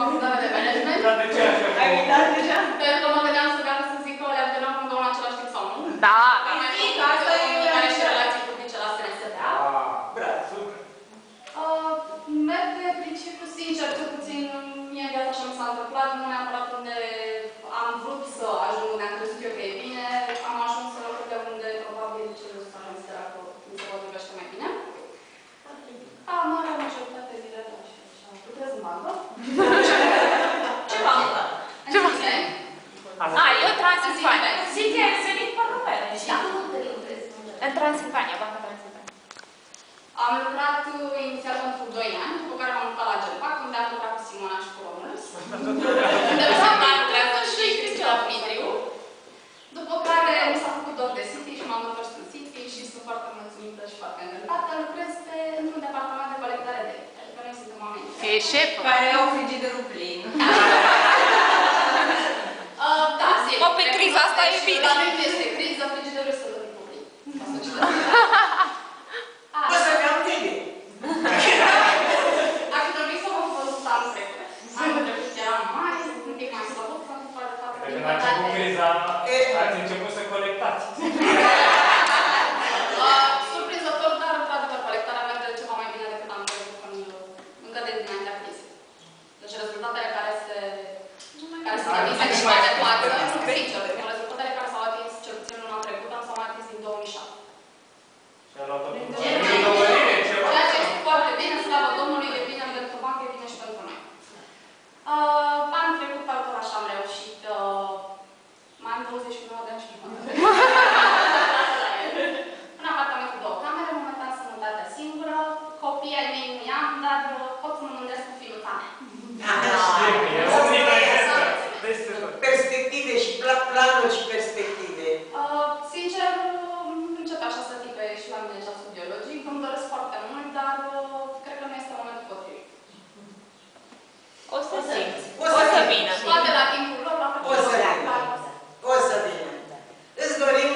facultatea de management. Dar de ce așa? Ai uitat deja? Pentru că mă gândeam să zic că le antrenăm cumva în același timp sau nu. Da, da. Asta e comunicare și relații publice la SNSDA. Bravo, super. Merg de principiu sincer, cel puțin mie viața așa mi s-a întâmplat, nu neapărat unde am vrut să ajung, unde am crezut eu că e bine, am ajuns în locurile unde probabil cel să ajung să că mi se potrivește mai bine. Marea majoritate din ele așa. Lucrez în bancă. Ce bancă? Ce bancă? Eu Transilvania. Silvia, ai venit pe numele. Și tu unde lucrezi? În Transilvania, Banca Transilvania. Am lucrat inițial pentru 2 ani, după care m-am mutat la Genpac, unde am lucrat cu Simona și cu Romulus. Unde lucrează și Cristina Dimitriu. După care mi s-a făcut dor de City și m-am întors în City și sunt foarte mulțumită și foarte încântată. Lucrez pe un departament de colectare de debite, adică noi suntem oameni. E șefă. Care au frigiderul plin. Da, sigur. Pe criza asta e bine. La mine este criză, frigiderul este de tipul plin. Bă, să mi-am tine! Ar fi trebuit să mă văzut anul trecut. Anul trecut eram mai, un pic mai slăbut, să nu facă față. Când a început criza, ați început să colectați. Surprinzător, dar într-adevăr, colectarea merge ceva mai bine decât am crezut încă de dinaintea crizei. Deci rezultatele care se atinse și mai de plață, sincer, rezultatele care s-au atins cel puțin în luna trecută, s-au mai atins din 2007. Și-a luat-o cu Ceea ce este foarte bine, slavă Domnului, e bine pentru bancă, e bine și pentru noi. Anul trecut, pe oraș, am reușit, mai am 29 de ani și jumătate. Un apartament cu 2 camere, momentan sunt mutată singură, copii ai mei nu i-am, dar pot să mă mândresc cu finuța mea. Perspective și planuri și perspective. Sincer, începe așa să tipe și la mine ceasul biologic. Îmi doresc foarte mult, dar cred că nu este momentul potrivit. O să simți. O să vină. Poate la timpul lor, la O să vină. O să vină. Îți dorim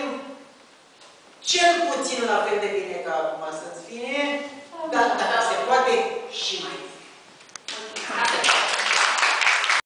cel puțin la fel de bine ca acum să-ți fie, dar dacă se poate și mai bine.